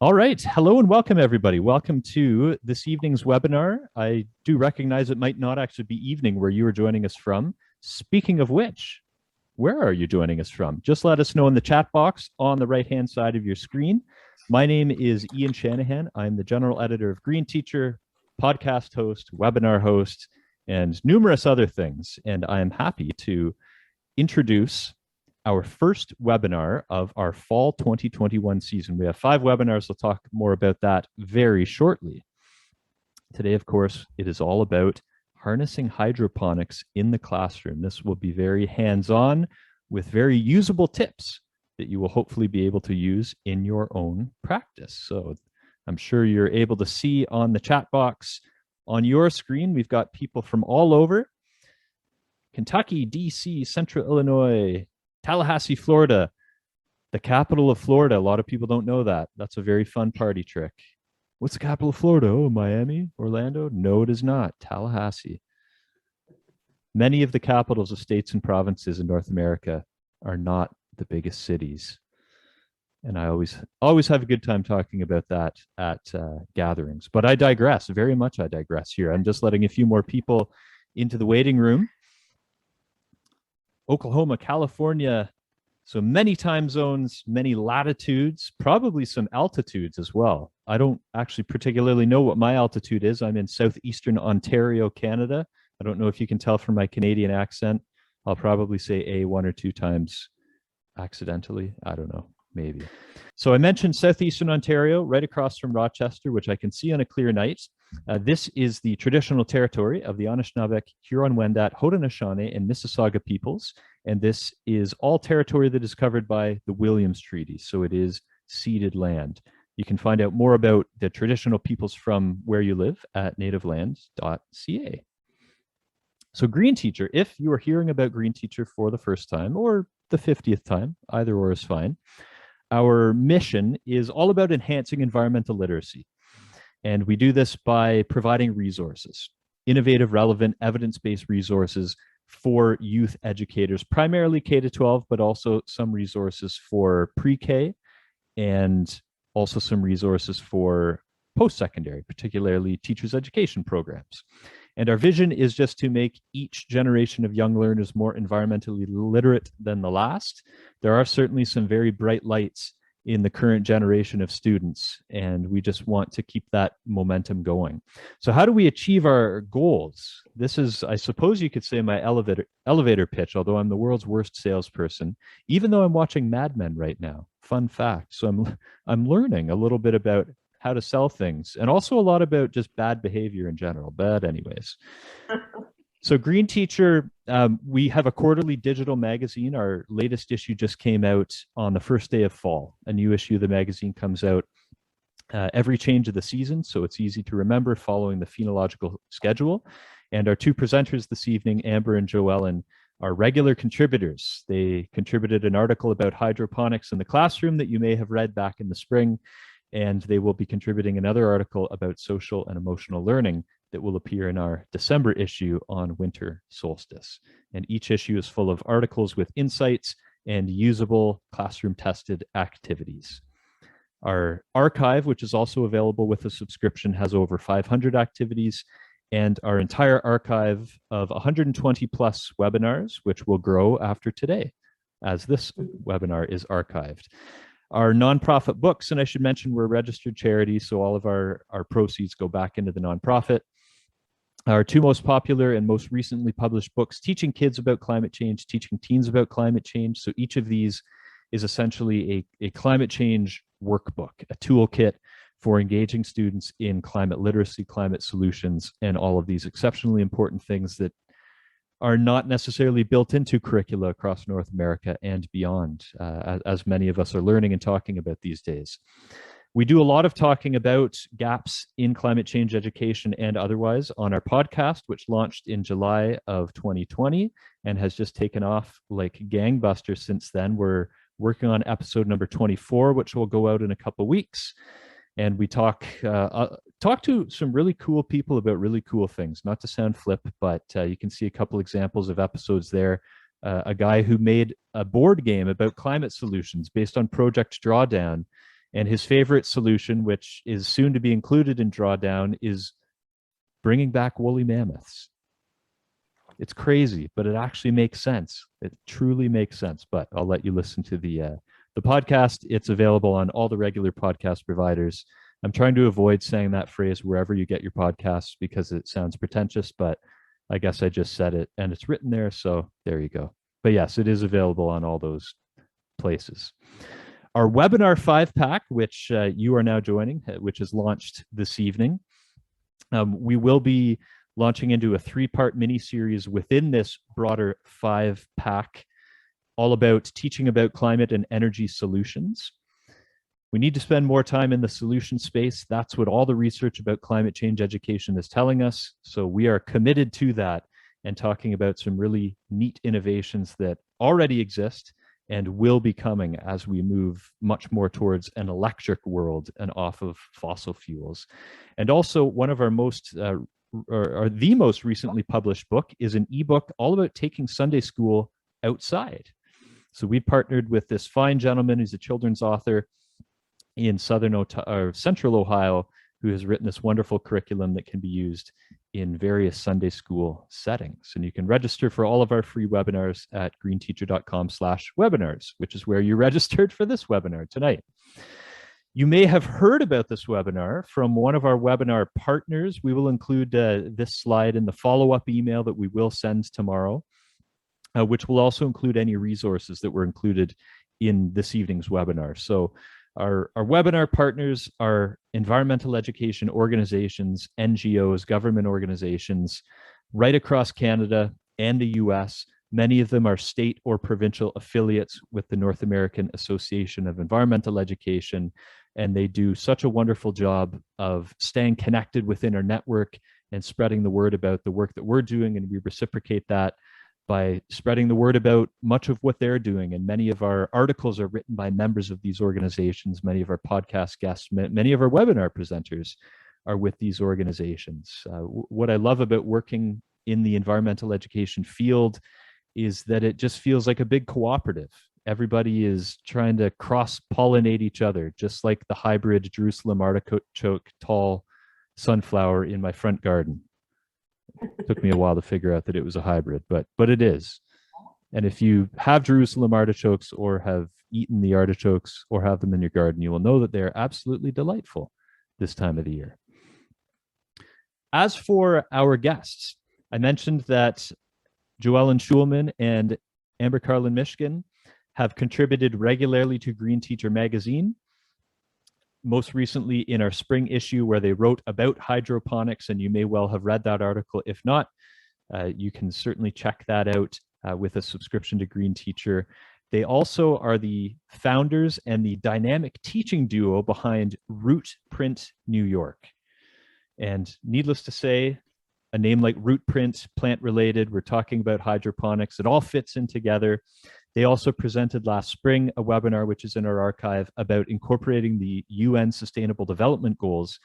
All right. Hello and welcome, everybody. Welcome to this evening's webinar. I do recognize it might not actually be evening where you are joining us from. Speaking of which, where are you joining us from? Just let us know in the chat box on the right-hand side of your screen. My name is Ian Shanahan. I'm the general editor of Green Teacher, podcast host, webinar host, and numerous other things. And I am happy to introduce our first webinar of our fall 2021 season. We have 5 webinars. We'll talk more about that very shortly. Today, of course, it is all about harnessing hydroponics in the classroom. This will be very hands-on with very usable tips that you will hopefully be able to use in your own practice. So I'm sure you're able to see on the chat box on your screen, we've got people from all over: Kentucky, DC, Central Illinois, Tallahassee, Florida, the capital of Florida. A lot of people don't know that. That's a very fun party trick. What's the capital of Florida? Oh, Miami, Orlando? No, it is not. Tallahassee. Many of the capitals of states and provinces in North America are not the biggest cities. And I always have a good time talking about that at gatherings. But I digress, very much I digress here. I'm just letting a few more people into the waiting room. Oklahoma, California, so many time zones, many latitudes, probably some altitudes as well. I don't actually particularly know what my altitude is. I'm in southeastern Ontario, Canada. I don't know if you can tell from my Canadian accent. I'll probably say A 1 or 2 times accidentally. I don't know, maybe. So I mentioned southeastern Ontario, right across from Rochester, which I can see on a clear night. This is the traditional territory of the Anishinaabe, Huron-Wendat, Haudenosaunee, and Mississauga peoples. And this is all territory that is covered by the Williams Treaty. So it is ceded land. You can find out more about the traditional peoples from where you live at nativelands.ca. So Green Teacher, if you are hearing about Green Teacher for the first time or the 50th time, either or is fine, our mission is all about enhancing environmental literacy. And we do this by providing resources, innovative, relevant, evidence-based resources for youth educators, primarily K-12, but also some resources for pre-K and also some resources for post-secondary, particularly teachers' education programs. And our vision is just to make each generation of young learners more environmentally literate than the last. There are certainly some very bright lights in the current generation of students, and we just want to keep that momentum going. So how do we achieve our goals? This is, I suppose you could say, my elevator pitch, although I'm the world's worst salesperson, even though I'm watching Mad Men right now. Fun fact. So I'm learning a little bit about how to sell things, and also a lot about just bad behavior in general. But anyways, so Green Teacher, we have a quarterly digital magazine. Our latest issue just came out on the first day of fall. A new issue of the magazine comes out every change of the season, so it's easy to remember following the phenological schedule. And our 2 presenters this evening, Amber and JoEllen, are regular contributors. They contributed an article about hydroponics in the classroom that you may have read back in the spring, and they will be contributing another article about social and emotional learning that will appear in our December issue on winter solstice. And each issue is full of articles with insights and usable classroom-tested activities. Our archive, which is also available with a subscription, has over 500 activities, and our entire archive of 120 plus webinars, which will grow after today, as this webinar is archived. Our nonprofit books, and I should mention we're a registered charity, so all of our proceeds go back into the nonprofit. Our 2 most popular and most recently published books, teaching kids about climate change, teaching teens about climate change. So each of these is essentially a climate change workbook, a toolkit for engaging students in climate literacy, climate solutions, and all of these exceptionally important things that are not necessarily built into curricula across North America and beyond, as many of us are learning and talking about these days. We do a lot of talking about gaps in climate change education and otherwise on our podcast, which launched in July of 2020 and has just taken off like gangbusters since then. We're working on episode number 24, which will go out in a couple of weeks. And we talk to some really cool people about really cool things. Not to sound flip, but you can see a couple examples of episodes there. A guy who made a board game about climate solutions based on Project Drawdown And his favorite solution, which is soon to be included in Drawdown, is bringing back woolly mammoths. It's crazy, but it actually makes sense. It truly makes sense. But I'll let you listen to the podcast. It's available on all the regular podcast providers. I'm trying to avoid saying that phrase wherever you get your podcasts because it sounds pretentious, but I guess I just said it and it's written there. So there you go. But yes, it is available on all those places. Our webinar 5-pack, which you are now joining, which is launched this evening. We will be launching into a 3-part mini-series within this broader 5-pack, all about teaching about climate and energy solutions. We need to spend more time in the solution space. That's what all the research about climate change education is telling us. So we are committed to that and talking about some really neat innovations that already exist and will be coming as we move much more towards an electric world and off of fossil fuels. And also one of our most, or the most recently published book is an ebook all about taking Sunday school outside. So we partnered with this fine gentleman who's a children's author in Central Ohio, who has written this wonderful curriculum that can be used in various Sunday school settings. And you can register for all of our free webinars at greenteacher.com/webinars, which is where you registered for this webinar tonight. You may have heard about this webinar from one of our webinar partners. We will include this slide in the follow-up email that we will send tomorrow, which will also include any resources that were included in this evening's webinar. So our webinar partners are environmental education organizations, NGOs, government organizations, right across Canada and the US. Many of them are state or provincial affiliates with the North American Association of Environmental Education, and they do such a wonderful job of staying connected within our network and spreading the word about the work that we're doing, and we reciprocate that by spreading the word about much of what they're doing. And many of our articles are written by members of these organizations. Many of our podcast guests, many of our webinar presenters are with these organizations. What I love about working in the environmental education field is that it just feels like a big cooperative. Everybody is trying to cross-pollinate each other, just like the hybrid Jerusalem artichoke tall sunflower in my front garden. It took me a while to figure out that it was a hybrid, but it is. And if you have Jerusalem artichokes or have eaten the artichokes or have them in your garden, you will know that they're absolutely delightful this time of the year. As for our guests, I mentioned that JoEllen Schuleman and Amber Carlin-Mishkin have contributed regularly to Green Teacher magazine, most recently in our spring issue where they wrote about hydroponics, and you may well have read that article. If not, you can certainly check that out with a subscription to Green Teacher. They also are the founders and the dynamic teaching duo behind Rootprint New York. And needless to say, a name like Rootprint, plant-related, we're talking about hydroponics, it all fits in together. They also presented last spring a webinar, which is in our archive, about incorporating the UN Sustainable Development Goals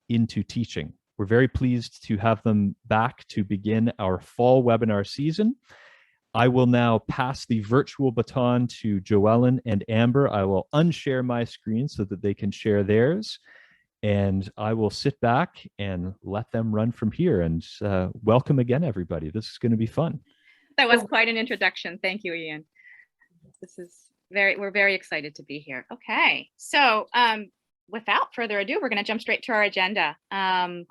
into teaching. We're very pleased to have them back to begin our fall webinar season. I will now pass the virtual baton to JoEllen and Amber. I will unshare my screen so that they can share theirs. And I will sit back and let them run from here. And welcome again, everybody. This is going to be fun. That was quite an introduction. Thank you, Ian. We're very excited to be here. Okay, so without further ado, we're going to jump straight to our agenda. JoEllen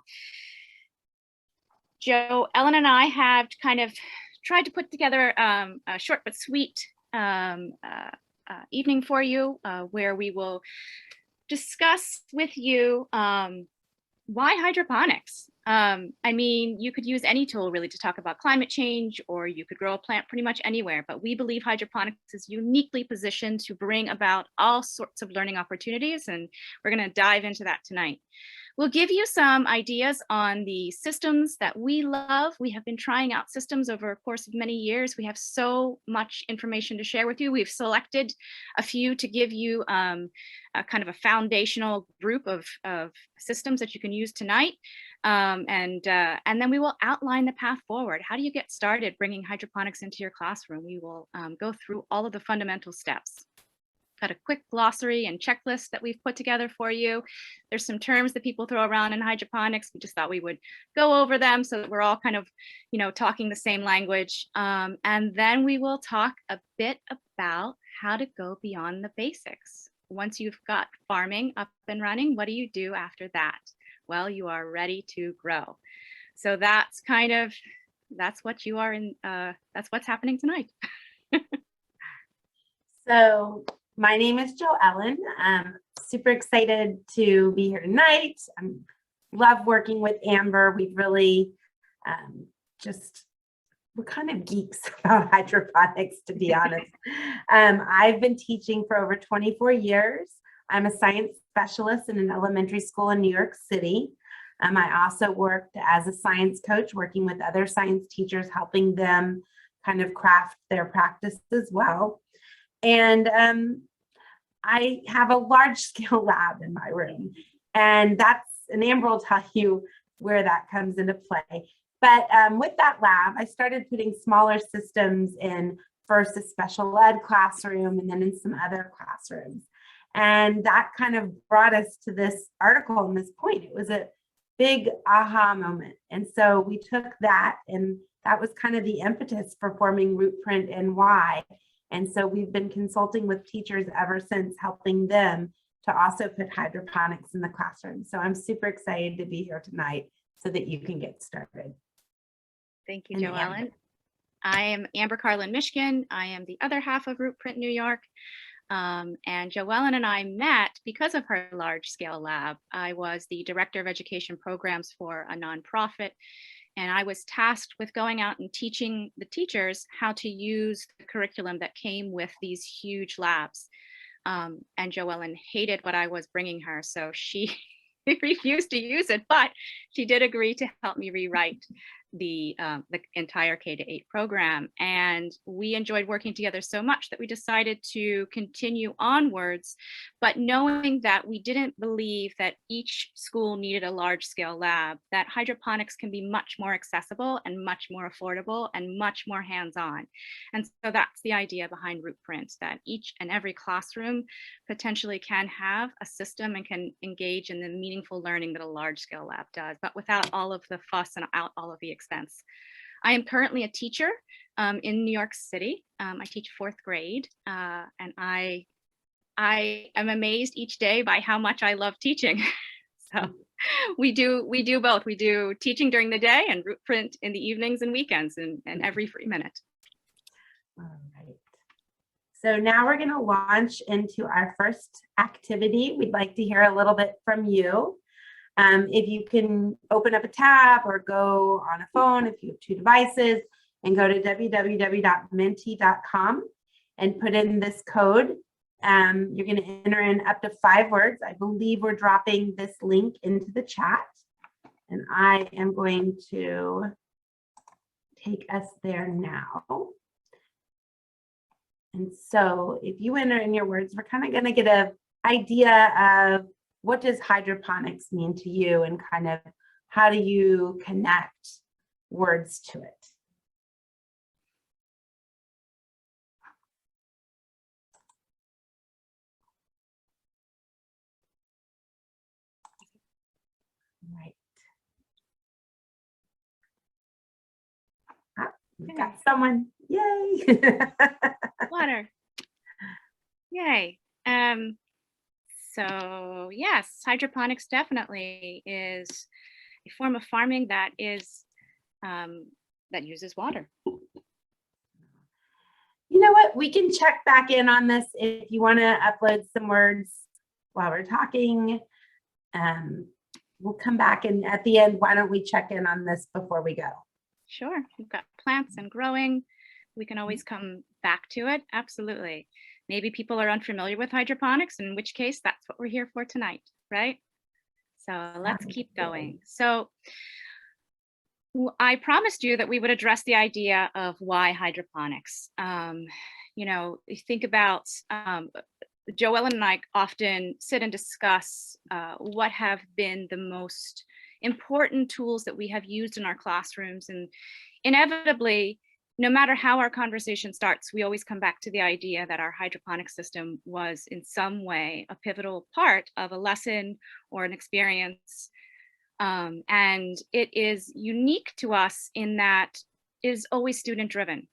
and I have kind of tried to put together a short but sweet evening for you, where we will discuss with you why hydroponics. I mean, you could use any tool really to talk about climate change, or you could grow a plant pretty much anywhere, but we believe hydroponics is uniquely positioned to bring about all sorts of learning opportunities, and we're going to dive into that tonight. We'll give you some ideas on the systems that we love. We have been trying out systems over a course of many years. We have so much information to share with you. We've selected a few to give you a kind of a foundational group of systems that you can use tonight. And then we will outline the path forward. How do you get started bringing hydroponics into your classroom? We will go through all of the fundamental steps. got a quick glossary and checklist that we've put together for you. There's some terms that people throw around in hydroponics. We just thought we would go over them so that we're all kind of, talking the same language. And then we will talk a bit about how to go beyond the basics. Once you've got farming up and running, what do you do after that? Well, you are ready to grow. So that's what you are in, that's what's happening tonight. So my name is JoEllen. I'm super excited to be here tonight. I love working with Amber. We've really we're kind of geeks about hydroponics, to be honest. I've been teaching for over 24 years. I'm a science specialist in an elementary school in New York City. I also worked as a science coach, working with other science teachers, helping them kind of craft their practice as well. And I have a large scale lab in my room, and Amber will tell you where that comes into play. But with that lab, I started putting smaller systems in first a special ed classroom and then in some other classrooms. And that kind of brought us to this article and this point. It was a big aha moment. And so we took that, and that was kind of the impetus for forming Rootprint NY. And so we've been consulting with teachers ever since, helping them to also put hydroponics in the classroom. So I'm super excited to be here tonight so that you can get started. Thank you, JoEllen. I am Amber Carlin-Mishkin. I am the other half of Rootprint New York. And JoEllen and I met because of her large scale lab. I was the director of education programs for a nonprofit, and I was tasked with going out and teaching the teachers how to use the curriculum that came with these huge labs. And JoEllen hated what I was bringing her, so she refused to use it, but she did agree to help me rewrite the entire K-8 program. And we enjoyed working together so much that we decided to continue onwards, but knowing that we didn't believe that each school needed a large scale lab, that hydroponics can be much more accessible and much more affordable and much more hands-on. And so that's the idea behind Rootprint, that each and every classroom potentially can have a system and can engage in the meaningful learning that a large scale lab does, but without all of the fuss and out all of the expense. I am currently a teacher in New York City. I teach 4th grade, and I am amazed each day by how much I love teaching. So we do both. We do teaching during the day and Rootprint in the evenings and weekends, and every free minute. All right. So now we're going to launch into our first activity. We'd like to hear a little bit from you. If you can open up a tab or go on a phone, if you have 2 devices, and go to www.menti.com and put in this code. You're going to enter in up to 5 words. I believe we're dropping this link into the chat, and I am going to take us there now. And so if you enter in your words, we're kind of going to get an idea of what does hydroponics mean to you, and kind of how do you connect words to it? Right. Ah, we've got someone. Yay. Water. Yay. So yes, hydroponics definitely is a form of farming that is that uses water. You know what? We can check back in on this if you want to upload some words while we're talking. We'll come back, and at the end, why don't we check in on this before we go? Sure. We've got plants and growing. We can always come back to it. Absolutely. Maybe people are unfamiliar with hydroponics, in which case that's what we're here for tonight, right? So let's keep going. So I promised you that we would address the idea of why hydroponics. You know, you think about JoEllen and I often sit and discuss what have been the most important tools that we have used in our classrooms, and inevitably no matter how our conversation starts, we always come back to the idea that our hydroponic system was in some way a pivotal part of a lesson or an experience. And it is unique to us in that it is always student driven.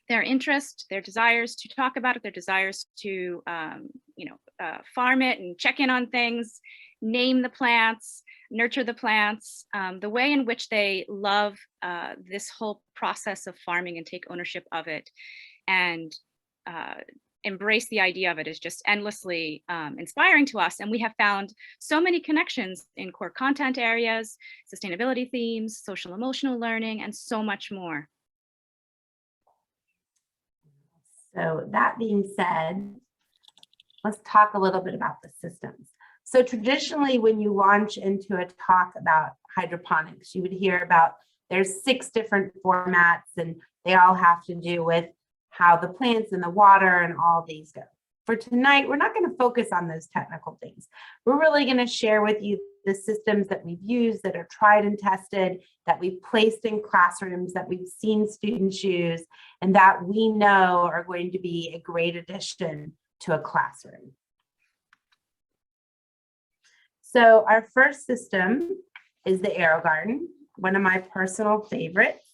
Their interest, their desires to talk about it, their desires to farm it and check in on things, name the plants, nurture the plants, the way in which they love this whole process of farming and take ownership of it and embrace the idea of it is just endlessly inspiring to us. And we have found so many connections in core content areas, sustainability themes, social emotional learning, and so much more. So that being said, let's talk a little bit about the systems. So traditionally, when you launch into a talk about hydroponics, you would hear about there's 6 different formats and they all have to do with how the plants and the water and all these go. For tonight, we're not going to focus on those technical things. We're really going to share with you the systems that we've used that are tried and tested, that we've placed in classrooms, that we've seen students use, and that we know are going to be a great addition to a classroom. So our first system is the AeroGarden, one of my personal favorites.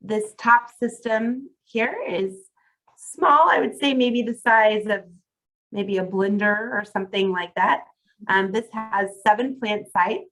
This top system here is small. I would say maybe the size of maybe a blender or something like that. This has 7 plant sites.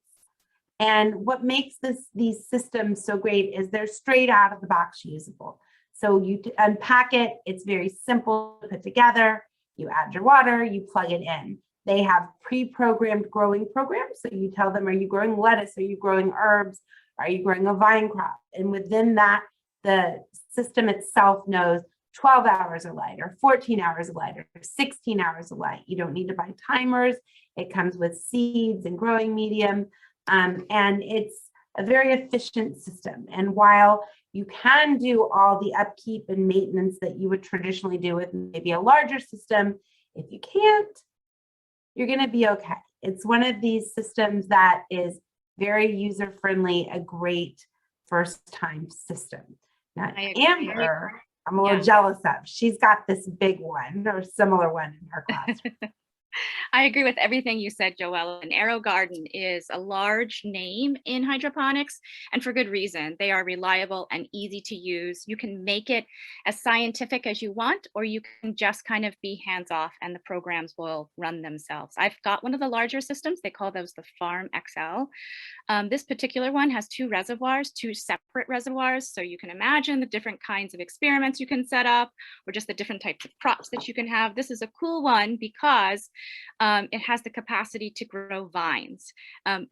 And what makes these systems so great is they're straight out of the box usable. So you unpack it, it's very simple to put together. You add your water, you plug it in. They have pre-programmed growing programs. So you tell them, are you growing lettuce? Are you growing herbs? Are you growing a vine crop? And within that, the system itself knows 12 hours of light or 14 hours of light or 16 hours of light. You don't need to buy timers. It comes with seeds and growing medium. And it's a very efficient system. And while you can do all the upkeep and maintenance that you would traditionally do with maybe a larger system, if you can't, you're going to be okay. It's one of these systems that is very user-friendly, a great first-time system. Now, Amber, I'm a little jealous of. She's got this big one or similar one in her classroom. I agree with everything you said, JoEllen. AeroGarden is a large name in hydroponics, and for good reason. They are reliable and easy to use. You can make it as scientific as you want, or you can just kind of be hands-off and the programs will run themselves. I've got one of the larger systems. They call those the Farm XL. This particular one has 2 reservoirs, 2 separate reservoirs. So you can imagine the different kinds of experiments you can set up, or just the different types of crops that you can have. This is a cool one because it has the capacity to grow vines.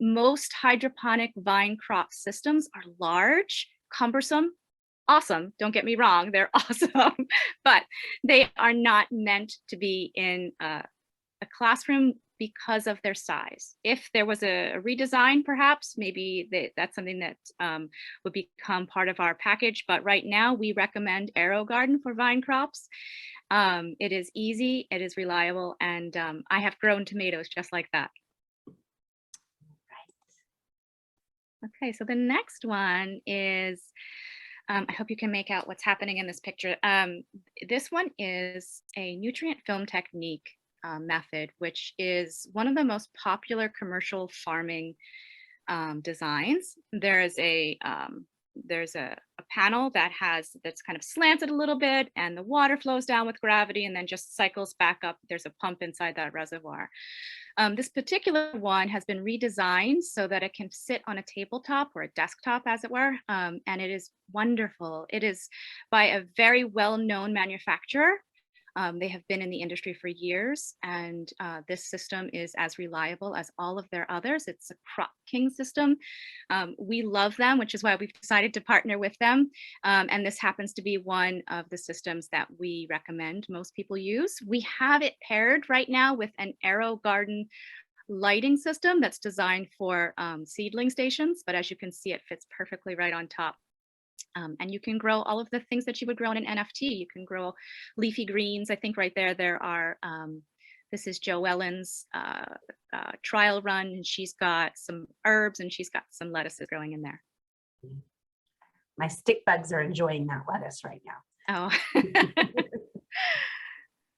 Most hydroponic vine crop systems are large, cumbersome, awesome. Don't get me wrong, they're awesome, but they are not meant to be in a classroom because of their size. If there was a redesign, perhaps, maybe that's something that would become part of our package. But right now, we recommend AeroGarden for vine crops. It is easy, it is reliable, and I have grown tomatoes just like that. Okay, so the next one is, I hope you can make out what's happening in this picture. This one is a nutrient film technique method, which is one of the most popular commercial farming designs. There's a panel that's kind of slanted a little bit, and the water flows down with gravity and then just cycles back up. There's a pump inside that reservoir. This particular one has been redesigned so that it can sit on a tabletop or a desktop, as it were, and it is wonderful. It is by a very well-known manufacturer. They have been in the industry for years, and this system is as reliable as all of their others. It's a Crop King system. We love them, which is why we've decided to partner with them. And this happens to be one of the systems that we recommend most people use. We have it paired right now with an AeroGarden lighting system that's designed for seedling stations, but as you can see, it fits perfectly right on top. And you can grow all of the things that you would grow in an NFT. You can grow leafy greens. I think right there are, this is JoEllen's trial run, and she's got some herbs and she's got some lettuces growing in there. My stick bugs are enjoying that lettuce right now. Oh.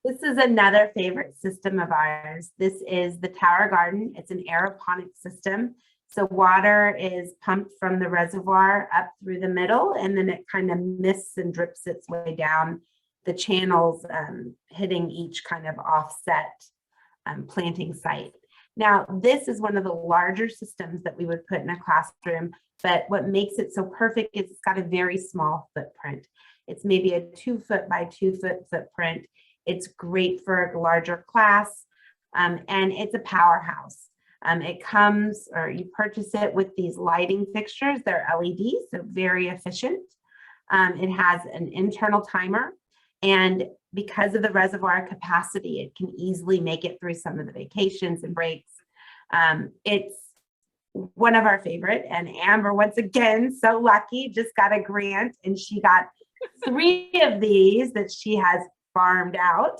This is another favorite system of ours. This is the Tower Garden. It's an aeroponic system. So water is pumped from the reservoir up through the middle, and then it kind of mists and drips its way down the channels, hitting each kind of offset planting site. Now, this is one of the larger systems that we would put in a classroom, but what makes it so perfect is it's got a very small footprint. It's maybe a 2 foot by 2 foot footprint. It's great for a larger class, and it's a powerhouse. It comes, or you purchase it with these lighting fixtures. They're LEDs, so very efficient. It has an internal timer, and because of the reservoir capacity, it can easily make it through some of the vacations and breaks. It's one of our favorite, and Amber, once again, so lucky, just got a grant, and she got 3 of these that she has farmed out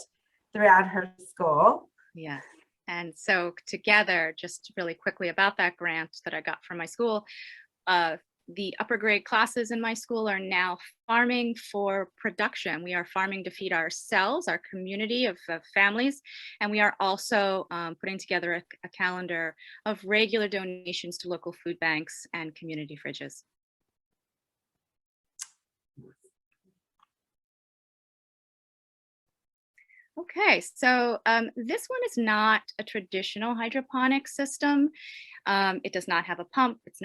throughout her school. Yeah. And so together, just really quickly about that grant that I got from my school, the upper grade classes in my school are now farming for production. We are farming to feed ourselves, our community of families, and we are also putting together a calendar of regular donations to local food banks and community fridges. Okay, so this one is not a traditional hydroponic system. It does not have a pump. It's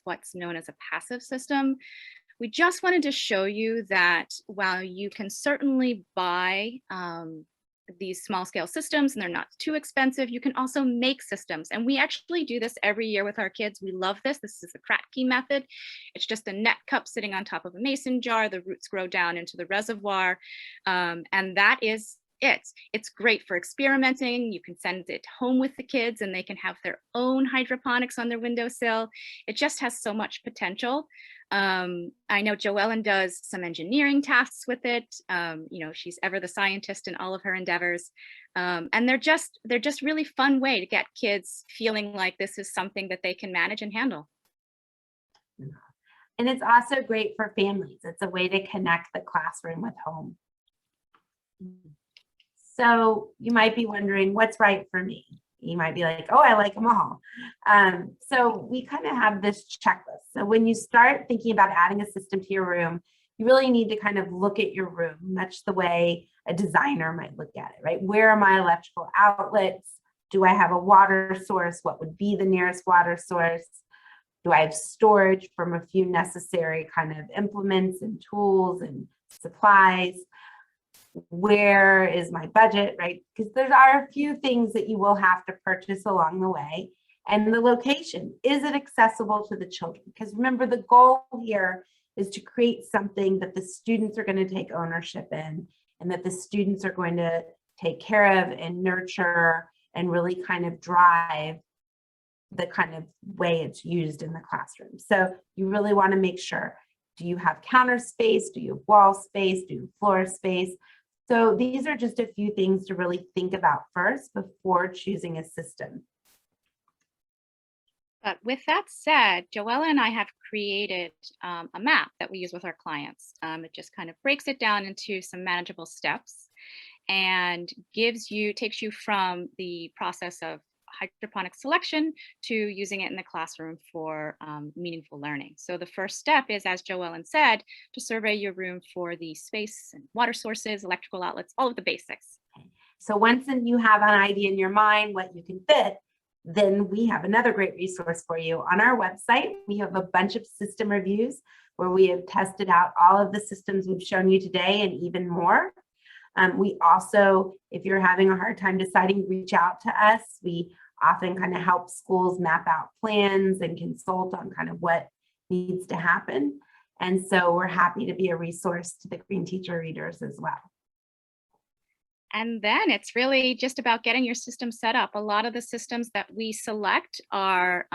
what's known as a passive system. We just wanted to show you that while you can certainly buy these small scale systems and they're not too expensive, you can also make systems. And we actually do this every year with our kids. We love this. This is the Kratky method. It's just a net cup sitting on top of a mason jar. The roots grow down into the reservoir. And that is it. It's great for experimenting. You can send it home with the kids and they can have their own hydroponics on their windowsill. It just has so much potential. I know JoEllen does some engineering tasks with it. You know, she's ever the scientist in all of her endeavors. And they're just really fun way to get kids feeling like this is something that they can manage and handle. And it's also great for families. It's a way to connect the classroom with home. So you might be wondering, what's right for me? You might be like, oh, I like them all. So we kind of have this checklist. So when you start thinking about adding a system to your room, you really need to kind of look at your room, much the way a designer might look at it, right? Where are my electrical outlets? Do I have a water source? What would be the nearest water source? Do I have storage from a few necessary kind of implements and tools and supplies? Where is my budget, right? Because there are a few things that you will have to purchase along the way. And the location, is it accessible to the children? Because remember, the goal here is to create something that the students are going to take ownership in, and that the students are going to take care of and nurture and really kind of drive the kind of way it's used in the classroom. So you really want to make sure, do you have counter space? Do you have wall space? Do you have floor space? So these are just a few things to really think about first before choosing a system. But with that said, JoEllen and I have created a map that we use with our clients. It just kind of breaks it down into some manageable steps and takes you from the process of hydroponic selection to using it in the classroom for meaningful learning. So the first step is, as JoEllen said, to survey your room for the space and water sources, electrical outlets, all of the basics. So once you have an idea in your mind what you can fit, then we have another great resource for you. On our website, we have a bunch of system reviews where we have tested out all of the systems we've shown you today and even more. We also, if you're having a hard time deciding, reach out to us. We often kind of help schools map out plans and consult on kind of what needs to happen. And so we're happy to be a resource to the Green Teacher readers as well. And then it's really just about getting your system set up. A lot of the systems that we select are,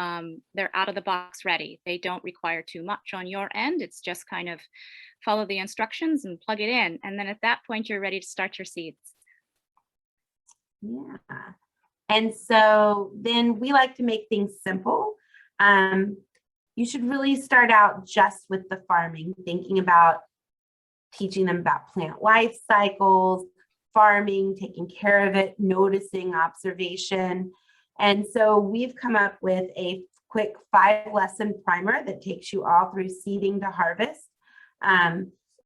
they're out of the box ready. They don't require too much on your end. It's just kind of follow the instructions and plug it in. And then at that point, you're ready to start your seeds. Yeah. And so then we like to make things simple. you should really start out just with the farming, thinking about teaching them about plant life cycles, farming, taking care of it, noticing, observation. And so we've come up with a quick 5-lesson primer that takes you all through seeding to harvest.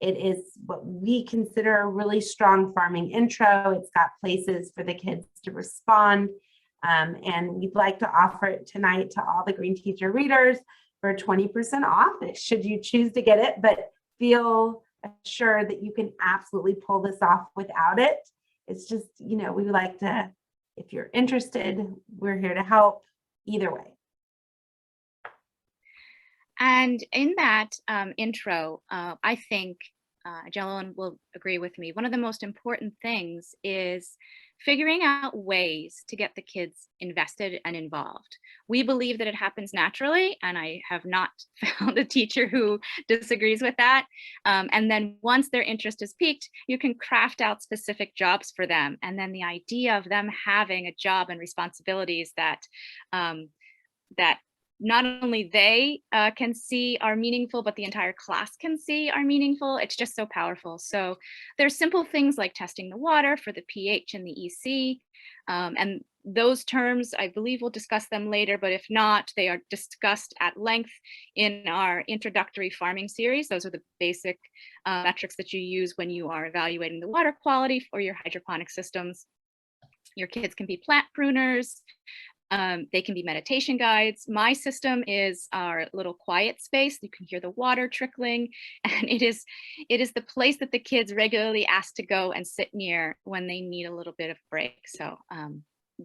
It is what we consider a really strong farming intro. It's got places for the kids to respond. And we'd like to offer it tonight to all the Green Teacher readers for 20% off, should you choose to get it, but feel assured that you can absolutely pull this off without it. It's just, we would like to, if you're interested, we're here to help either way. And in that intro, I think JoEllen will agree with me. One of the most important things is figuring out ways to get the kids invested and involved. We believe that it happens naturally, and I have not found a teacher who disagrees with that. And then once their interest is piqued, you can craft out specific jobs for them. And then the idea of them having a job and responsibilities that not only they can see are meaningful, but the entire class can see are meaningful. It's just so powerful. So there's simple things like testing the water for the pH and the EC. And those terms, I believe we'll discuss them later, but if not, they are discussed at length in our introductory farming series. Those are the basic metrics that you use when you are evaluating the water quality for your hydroponic systems. Your kids can be plant pruners. They can be meditation guides. My system is our little quiet space. You can hear the water trickling, and it is the place that the kids regularly ask to go and sit near when they need a little bit of break. So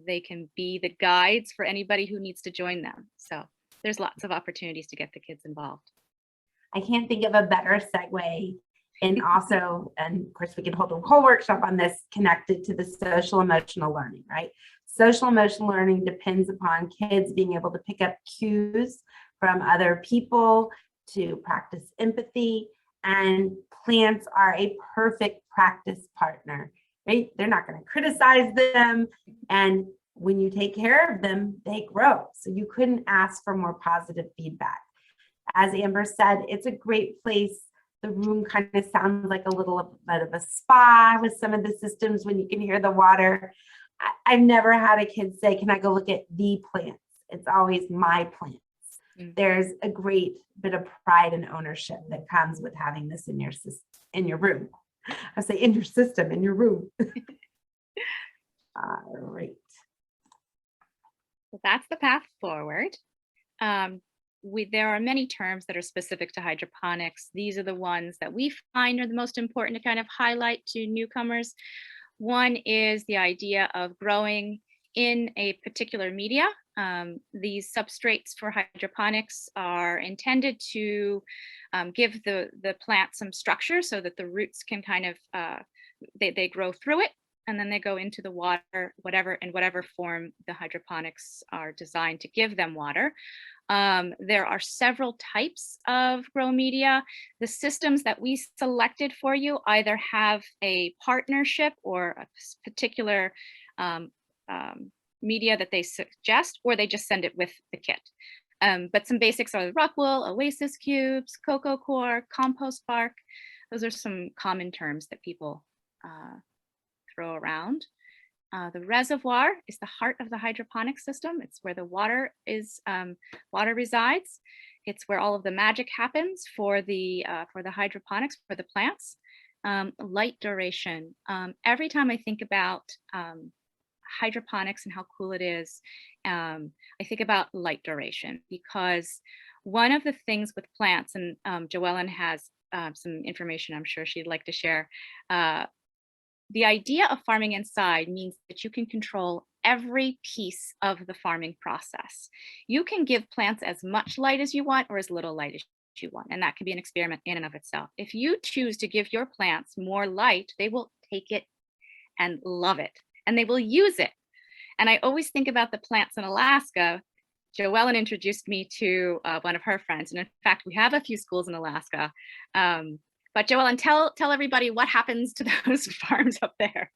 they can be the guides for anybody who needs to join them. So there's lots of opportunities to get the kids involved. I can't think of a better segue. And also, and of course, we could hold a whole workshop on this connected to the social emotional learning, right? Social emotional learning depends upon kids being able to pick up cues from other people, to practice empathy, and plants are a perfect practice partner, right? They're not going to criticize them, and when you take care of them, they grow. So you couldn't ask for more positive feedback. As Amber said, it's a great place. The room kind of sounds like a little bit of a spa with some of the systems when you can hear the water. I've never had a kid say, can I go look at the plants? It's always my plants. There's a great bit of pride and ownership that comes with having this in your system, in your room. I say in your system, in your room. All right. So that's the path forward. There are many terms that are specific to hydroponics. These are the ones that we find are the most important to kind of highlight to newcomers. One is the idea of growing in a particular media. These substrates for hydroponics are intended to give the plant some structure so that the roots can kind of, they grow through it, and then they go into the water, in whatever form the hydroponics are designed to give them water. There are several types of grow media. The systems that we selected for you either have a partnership or a particular media that they suggest, or they just send it with the kit. But some basics are rock wool, oasis cubes, cocoa core, compost bark. Those are some common terms that people throw around. The reservoir is the heart of the hydroponic system. It's where the water resides. It's where all of the magic happens for the hydroponics, for the plants. Light duration. Every time I think about hydroponics and how cool it is, I think about light duration, because one of the things with plants, and JoEllen has some information I'm sure she'd like to share. The idea of farming inside means that you can control every piece of the farming process. You can give plants as much light as you want or as little light as you want, and that can be an experiment in and of itself. If you choose to give your plants more light, they will take it and love it, and they will use it. And I always think about the plants in Alaska. JoEllen introduced me to one of her friends, and in fact, we have a few schools in Alaska. But JoEllen, tell everybody what happens to those farms up there.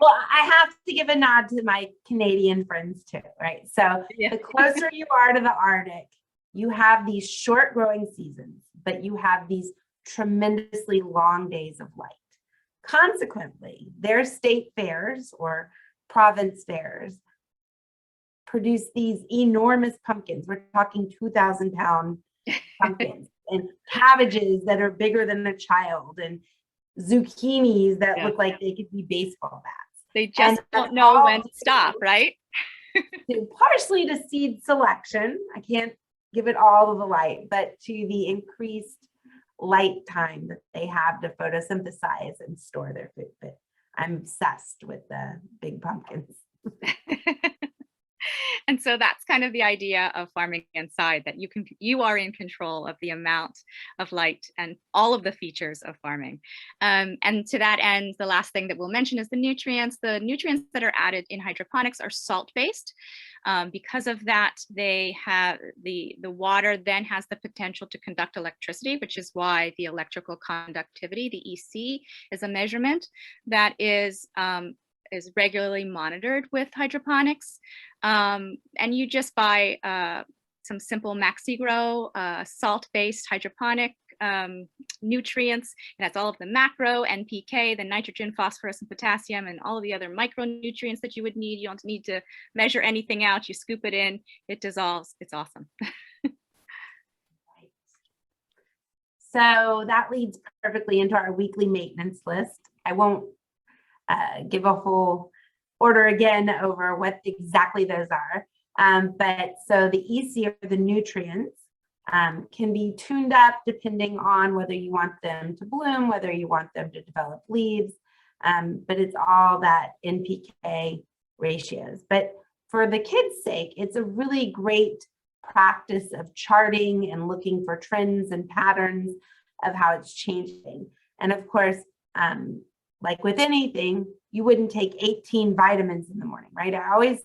Well, I have to give a nod to my Canadian friends too, right? So yeah. The closer you are to the Arctic, you have these short growing seasons, but you have these tremendously long days of light. Consequently, their state fairs or province fairs produce these enormous pumpkins. We're talking 2,000-pound pumpkins and cabbages that are bigger than a child and zucchinis that look like they could be baseball bats. They just don't know when to stop, right? Partially to seed selection. I can't give it all of the light, but to the increased light time that they have to photosynthesize and store their food. But I'm obsessed with the big pumpkins. And so that's kind of the idea of farming inside, that you are in control of the amount of light and all of the features of farming. And to that end, the last thing that we'll mention is the nutrients. The nutrients that are added in hydroponics are salt-based. Because of that, they have the water then has the potential to conduct electricity, which is why the electrical conductivity, the EC, is a measurement that is regularly monitored with hydroponics. And you just buy some simple MaxiGrow salt-based hydroponic nutrients. And that's all of the macro, NPK, the nitrogen, phosphorus, and potassium, and all of the other micronutrients that you would need. You don't need to measure anything out. You scoop it in, it dissolves. It's awesome. So that leads perfectly into our weekly maintenance list. I won't give a whole order again over what exactly those are. But so the EC, or the nutrients, can be tuned up depending on whether you want them to bloom, whether you want them to develop leaves, but it's all that NPK ratios. But for the kids' sake, it's a really great practice of charting and looking for trends and patterns of how it's changing. And of course, like with anything, you wouldn't take 18 vitamins in the morning, right? I always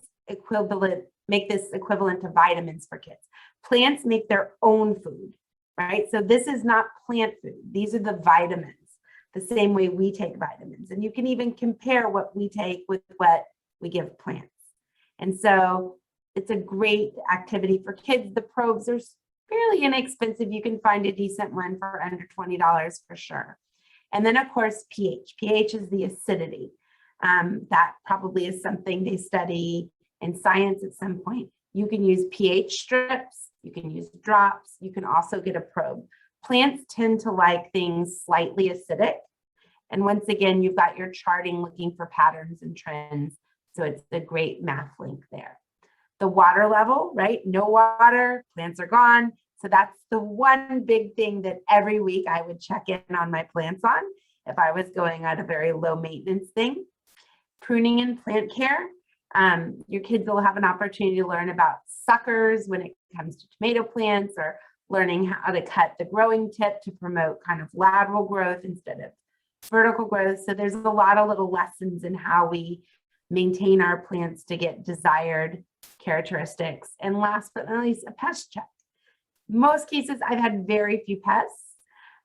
make this equivalent to vitamins for kids. Plants make their own food, right? So this is not plant food. These are the vitamins, the same way we take vitamins. And you can even compare what we take with what we give plants. And so it's a great activity for kids. The probes are fairly inexpensive. You can find a decent one for under $20 for sure. And then of course, pH. pH is the acidity. That probably is something they study in science at some point. You can use pH strips, you can use drops, you can also get a probe. Plants tend to like things slightly acidic. And once again, you've got your charting looking for patterns and trends. So it's a great math link there. The water level, right? No water, plants are gone. So that's the one big thing that every week I would check in on my plants on if I was going at a very low maintenance thing. Pruning and plant care. Your kids will have an opportunity to learn about suckers when it comes to tomato plants, or learning how to cut the growing tip to promote kind of lateral growth instead of vertical growth. So there's a lot of little lessons in how we maintain our plants to get desired characteristics. And last but not least, a pest check. Most cases I've had very few pests,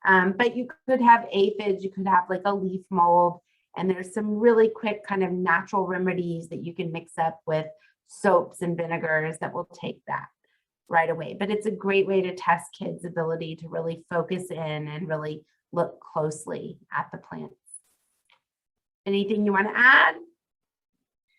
but you could have aphids, you could have like a leaf mold, and there's some really quick kind of natural remedies that you can mix up with soaps and vinegars that will take that right away. But it's a great way to test kids' ability to really focus in and really look closely at the plants. Anything you want to add?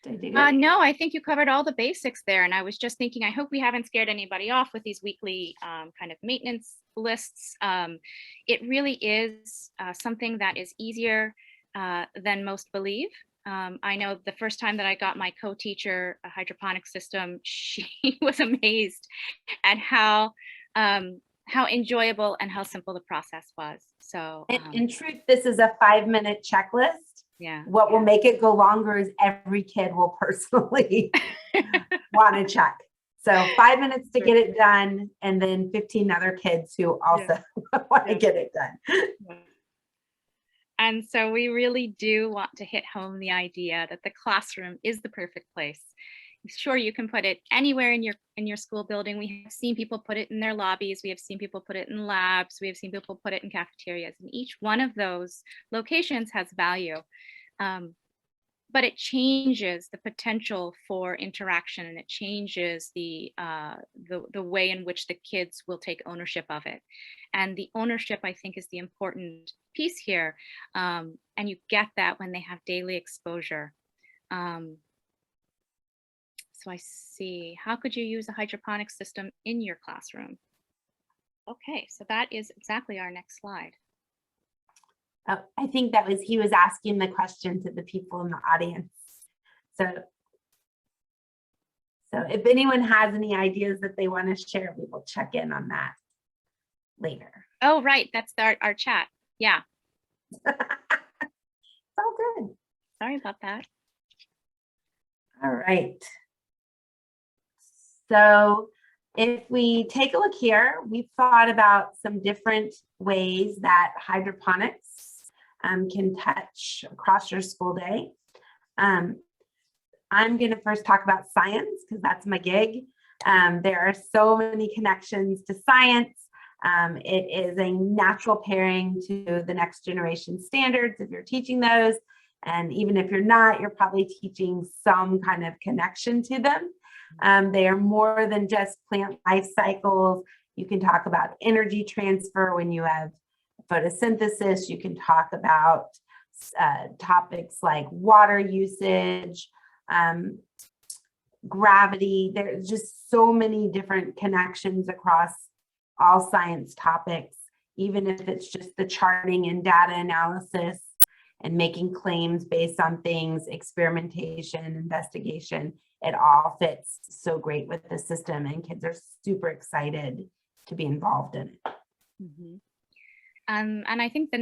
No, I think you covered all the basics there. And I was just thinking, I hope we haven't scared anybody off with these weekly kind of maintenance lists. It really is something that is easier than most believe. I know the first time that I got my co-teacher a hydroponic system, she was amazed at how enjoyable and how simple the process was. So in truth, this is a 5-minute checklist. Yeah. What will make it go longer is every kid will personally want to check. So 5 minutes to get it done, and then 15 other kids who also want to get it done. Yeah. And so we really do want to hit home the idea that the classroom is the perfect place. Sure, you can put it anywhere in your school building. We have seen people put it in their lobbies. We have seen people put it in labs. We have seen people put it in cafeterias. And each one of those locations has value. but it changes the potential for interaction, and it changes the way in which the kids will take ownership of it. And the ownership, I think, is the important piece here. And you get that when they have daily exposure. So I see, how could you use a hydroponic system in your classroom? Okay, so that is exactly our next slide. Oh, I think that was, he was asking the question to the people in the audience. So if anyone has any ideas that they want to share, we will check in on that later. Oh, right, that's our chat. Yeah. It's all good. Sorry about that. All right. So if we take a look here, we've thought about some different ways that hydroponics can touch across your school day. I'm going to first talk about science because that's my gig. There are so many connections to science. It is a natural pairing to the next generation standards if you're teaching those. And even if you're not, you're probably teaching some kind of connection to them. They are more than just plant life cycles. You can talk about energy transfer when you have photosynthesis. You can talk about topics like water usage, gravity. There's just so many different connections across all science topics, even if it's just the charting and data analysis and making claims based on things, experimentation, investigation. It all fits so great with the system, and kids are super excited to be involved in it. Mm-hmm. And I think the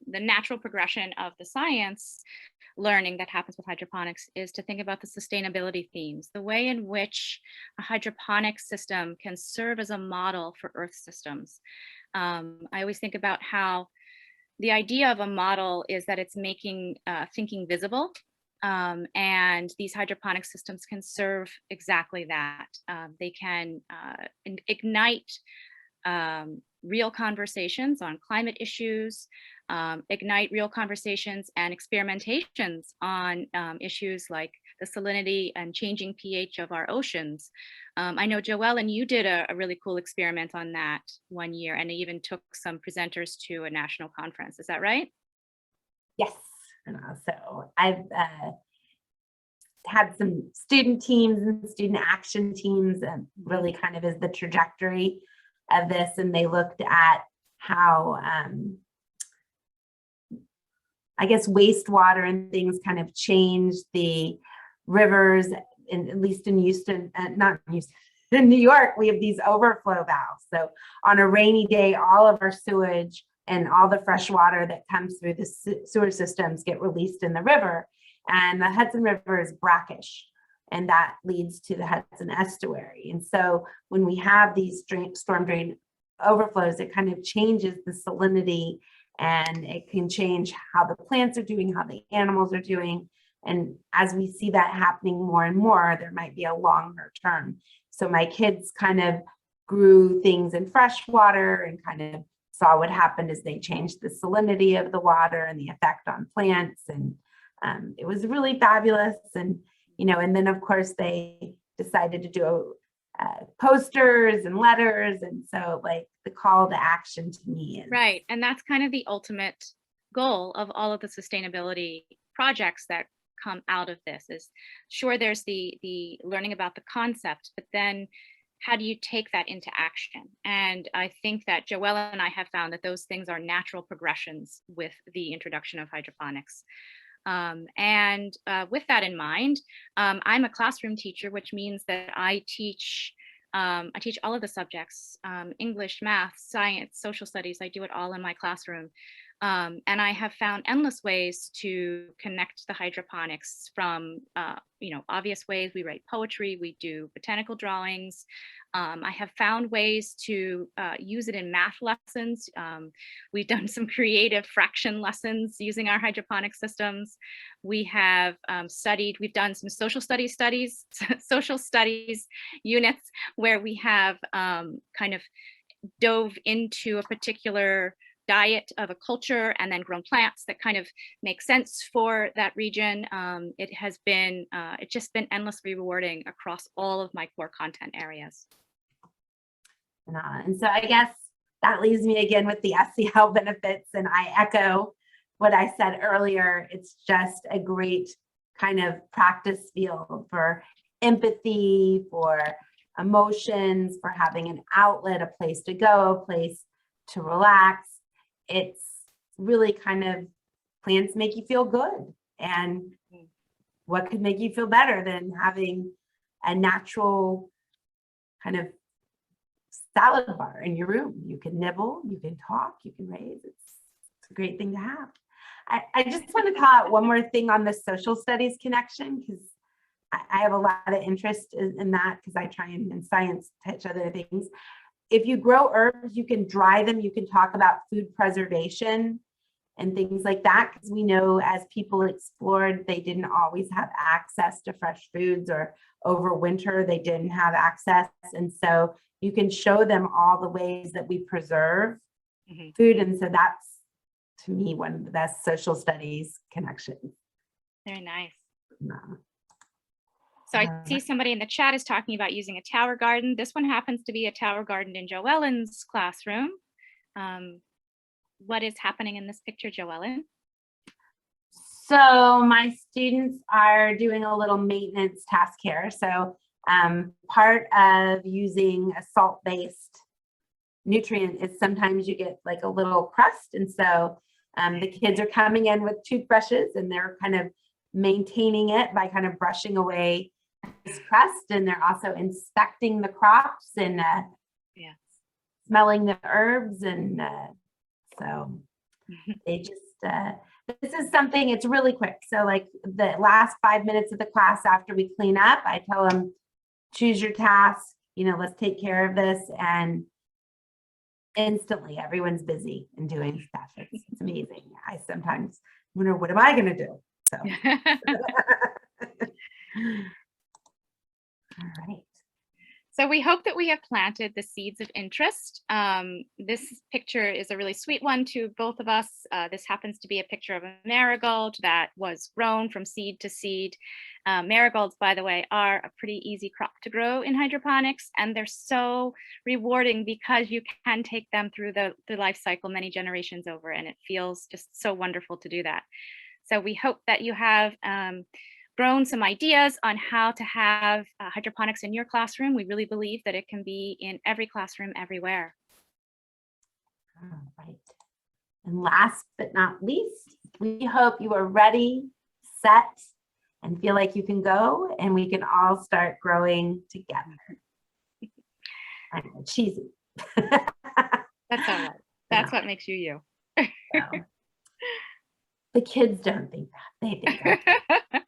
natural progression of the science learning that happens with hydroponics is to think about the sustainability themes, the way in which a hydroponic system can serve as a model for Earth systems. I always think about how the idea of a model is that it's making thinking visible. And these hydroponic systems can serve exactly that. They can ignite real conversations on climate issues, ignite real conversations and experimentations on issues like the salinity and changing pH of our oceans. I know, JoEllen, you did a really cool experiment on that one year, and even took some presenters to a national conference. Is that right? Yes. So I've had some student teams and student action teams, and really kind of is the trajectory of this. And they looked at how, I guess, wastewater and things kind of changed the rivers, at least in Houston, not Houston, in New York, we have these overflow valves. So on a rainy day, all of our sewage and all the fresh water that comes through the sewer systems get released in the river. And the Hudson River is brackish, and that leads to the Hudson estuary. And so when we have these storm drain overflows, it kind of changes the salinity, and it can change how the plants are doing, how the animals are doing. And as we see that happening more and more, there might be a longer term. So my kids kind of grew things in fresh water and kind of saw what happened as they changed the salinity of the water and the effect on plants. And it was really fabulous. And, you know, and then of course they decided to do posters and letters. And so like the call to action to me is right. And that's kind of the ultimate goal of all of the sustainability projects that come out of this. Is sure, there's the learning about the concept, but then how do you take that into action? And I think that JoEllen and I have found that those things are natural progressions with the introduction of hydroponics. And with that in mind, I'm a classroom teacher, which means that I teach all of the subjects, English, math, science, social studies. I do it all in my classroom. And I have found endless ways to connect the hydroponics from, obvious ways. We write poetry, we do botanical drawings. I have found ways to use it in math lessons. We've done some creative fraction lessons using our hydroponic systems. We have we've done some social studies units where we have kind of dove into a particular diet of a culture and then grown plants that kind of make sense for that region. It has been, it's just been endlessly rewarding across all of my core content areas. And so I guess that leaves me again with the SEL benefits, and I echo what I said earlier. It's just a great kind of practice field for empathy, for emotions, for having an outlet, a place to go, a place to relax. It's really kind of, plants make you feel good. And what could make you feel better than having a natural kind of salad bar in your room? You can nibble, you can talk, you can raise. It's a great thing to have. I just want to call out one more thing on the social studies connection, because I have a lot of interest in that, because I try and in science touch other things. If you grow herbs, you can dry them. You can talk about food preservation and things like that, because we know as people explored, they didn't always have access to fresh foods, or over winter, they didn't have access. And so you can show them all the ways that we preserve food. And so that's, to me, one of the best social studies connections. Very nice. So I see somebody in the chat is talking about using a tower garden. This one happens to be a tower garden in JoEllen's classroom. What is happening in this picture, JoEllen? So my students are doing a little maintenance task here. So part of using a salt-based nutrient is sometimes you get like a little crust. And so the kids are coming in with toothbrushes, and they're kind of maintaining it by kind of brushing away this crust. And they're also inspecting the crops and smelling the herbs. And so they just, this is something, it's really quick. So like the last 5 minutes of the class after we clean up, I tell them, choose your task, let's take care of this. And instantly everyone's busy and doing stuff. It's amazing. I sometimes wonder, what am I going to do? So. All right. So we hope that we have planted the seeds of interest. This picture is a really sweet one to both of us. This happens to be a picture of a marigold that was grown from seed to seed. Marigolds, by the way, are a pretty easy crop to grow in hydroponics, and they're so rewarding because you can take them through the life cycle many generations over, and it feels just so wonderful to do that. So we hope that you have grown some ideas on how to have hydroponics in your classroom. We really believe that it can be in every classroom everywhere. All right. And last but not least, we hope you are ready, set, and feel like you can go, and we can all start growing together. I know, cheesy. That's all right. That's what makes you you. So, the kids don't think that. They think that.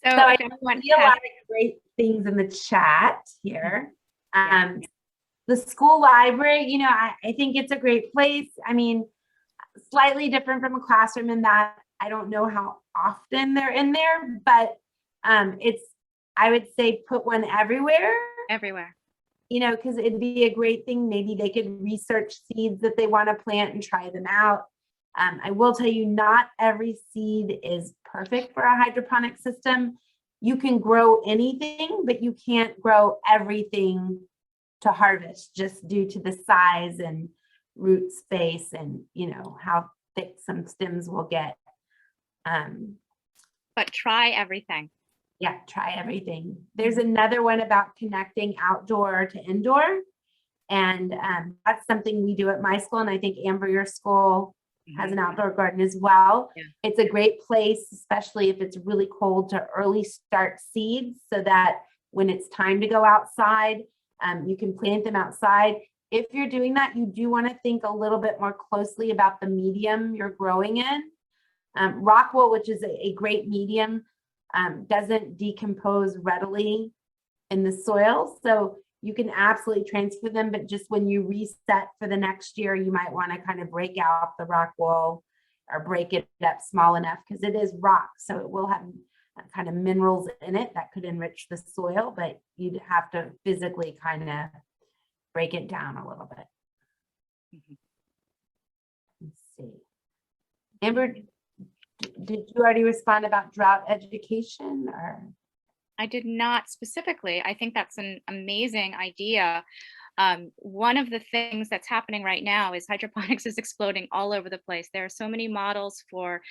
So I see a lot of great things in the chat here. The school library, I think it's a great place. I mean, slightly different from a classroom in that I don't know how often they're in there, but I would say put one everywhere. Everywhere. Because it'd be a great thing. Maybe they could research seeds that they want to plant and try them out. I will tell you, not every seed is perfect for a hydroponic system. You can grow anything, but you can't grow everything to harvest just due to the size and root space and, how thick some stems will get. But try everything. Yeah, try everything. There's another one about connecting outdoor to indoor. And that's something we do at my school. And I think Amber, your school has an outdoor garden as well. Yeah. It's a great place, especially if it's really cold, to early start seeds so that when it's time to go outside, you can plant them outside. If you're doing that, you do want to think a little bit more closely about the medium you're growing in. Rock wool, which is a great medium, doesn't decompose readily in the soil. So you can absolutely transfer them, but just when you reset for the next year, you might want to kind of break out the rock wool or break it up small enough, because it is rock. So it will have kind of minerals in it that could enrich the soil, but you'd have to physically kind of break it down a little bit. Amber, did you already respond about drought education or? I did not specifically. I think that's an amazing idea. One of the things that's happening right now is hydroponics is exploding all over the place. There are so many models for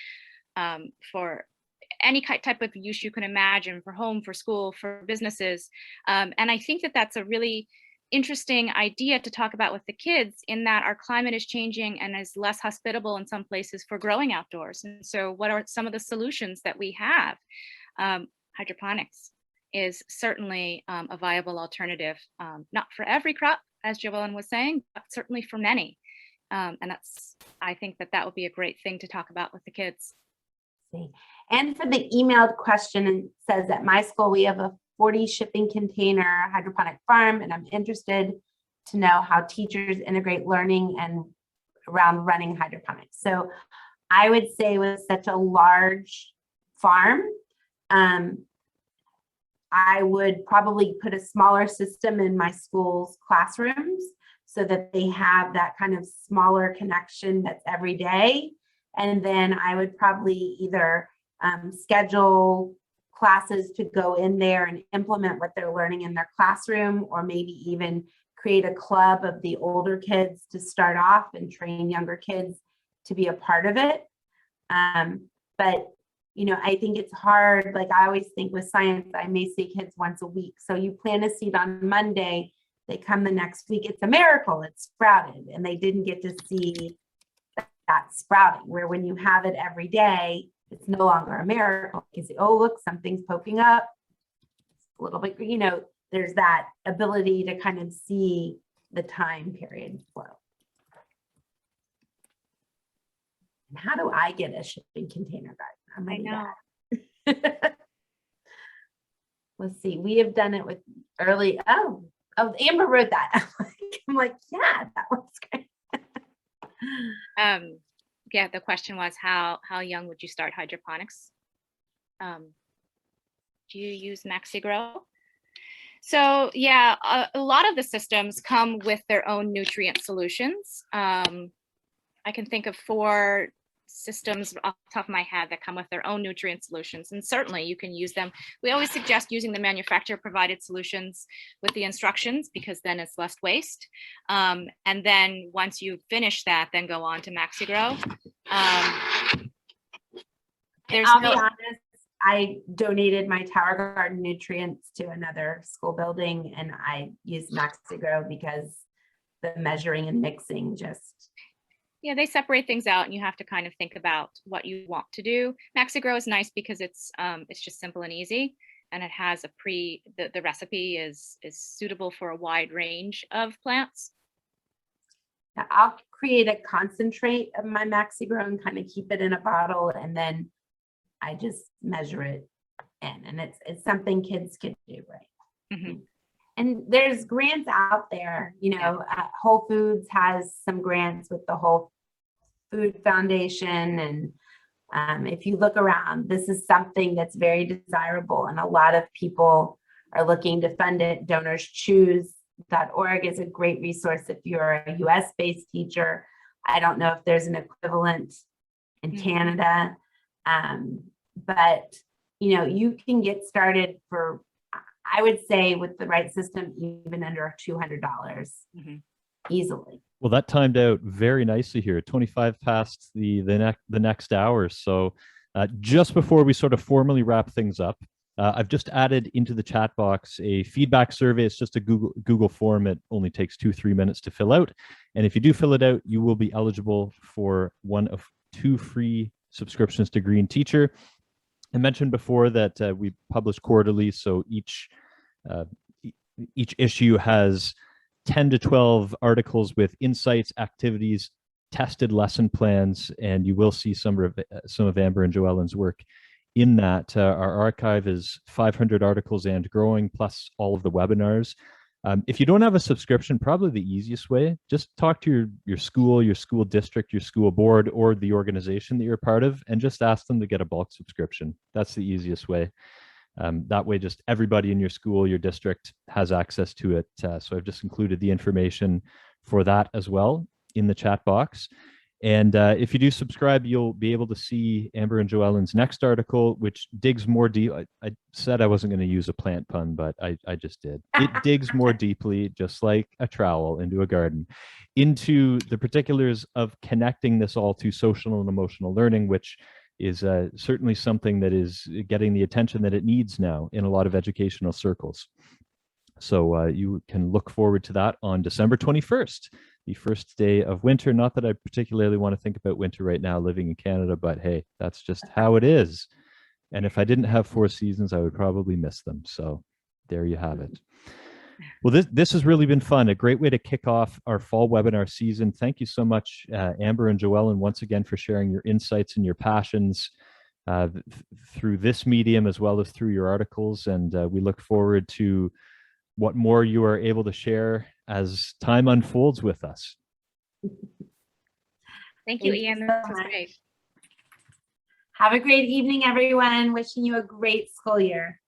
any type of use you can imagine, for home, for school, for businesses. And I think that that's a really interesting idea to talk about with the kids, in that our climate is changing and is less hospitable in some places for growing outdoors. And so what are some of the solutions that we have? Hydroponics is certainly a viable alternative, not for every crop, as JoEllen was saying, but certainly for many. And I think that would be a great thing to talk about with the kids. And for the emailed question, it says at my school, we have a 40 shipping container hydroponic farm, and I'm interested to know how teachers integrate learning and around running hydroponics. So I would say with such a large farm, I would probably put a smaller system in my school's classrooms so that they have that kind of smaller connection that's every day. And then I would probably either schedule classes to go in there and implement what they're learning in their classroom, or maybe even create a club of the older kids to start off and train younger kids to be a part of it. But you know, I think it's hard. Like I always think with science, I may see kids once a week. So you plant a seed on Monday, they come the next week, it's a miracle, it's sprouted, and they didn't get to see that sprouting. Where when you have it every day, it's no longer a miracle. You can see, oh, look, something's poking up a little bit, you know, there's that ability to kind of see the time period flow. And how do I get a shipping container garden? I know. Let's see, we have done it with early, oh, Amber wrote that. I'm like, yeah, that was great. Yeah, the question was how young would you start hydroponics? Do you use MaxiGrow? So yeah, a lot of the systems come with their own nutrient solutions. I can think of 4 systems off the top of my head that come with their own nutrient solutions, and certainly you can use them. We always suggest using the manufacturer provided solutions with the instructions, because then it's less waste. And then once you finish that, then go on to MaxiGrow. I'll be honest, I donated my tower garden nutrients to another school building, and I used MaxiGrow because the measuring and mixing just. Yeah, they separate things out, and you have to kind of think about what you want to do. MaxiGrow is nice because it's just simple and easy, and it has the recipe is suitable for a wide range of plants. I'll create a concentrate of my MaxiGrow and kind of keep it in a bottle, and then I just measure it in, and it's something kids can do, right? Mm-hmm. And there's grants out there, you know, Whole Foods has some grants with the Whole Food Foundation. And if you look around, this is something that's very desirable, and a lot of people are looking to fund it. DonorsChoose.org is a great resource if you're a US based teacher. I don't know if there's an equivalent in Canada, but you know, you can get started for, I would say, with the right system, even under $200 easily. Well, that timed out very nicely here, 25 past the next hour. So just before we sort of formally wrap things up, I've just added into the chat box a feedback survey. It's just a Google form. It only takes 2-3 minutes to fill out. And if you do fill it out, you will be eligible for one of 2 free subscriptions to Green Teacher. I mentioned before that we publish quarterly, so each issue has 10 to 12 articles with insights, activities, tested lesson plans, and you will see some of Amber and JoEllen's work in that. Our archive is 500 articles and growing, plus all of the webinars. If you don't have a subscription, probably the easiest way, just talk to your school district, your school board, or the organization that you're part of, and just ask them to get a bulk subscription. That's the easiest way. That way, just everybody in your school, your district has access to it. So I've just included the information for that as well in the chat box. And if you do subscribe, you'll be able to see Amber and JoEllen's next article, which digs more deep. I said I wasn't going to use a plant pun, but I just did. It digs more deeply, just like a trowel into a garden, into the particulars of connecting this all to social and emotional learning, which is certainly something that is getting the attention that it needs now in a lot of educational circles. So you can look forward to that on December 21st, the first day of winter. Not that I particularly want to think about winter right now living in Canada, but hey, that's just how it is. And if I didn't have 4 seasons, I would probably miss them. So there you have it. Well, this has really been fun. A great way to kick off our fall webinar season. Thank you so much, Amber and JoEllen, once again for sharing your insights and your passions through this medium as well as through your articles. And we look forward to what more you are able to share as time unfolds with us. Thank you, Ian. This was great. Have a great evening, everyone. Wishing you a great school year.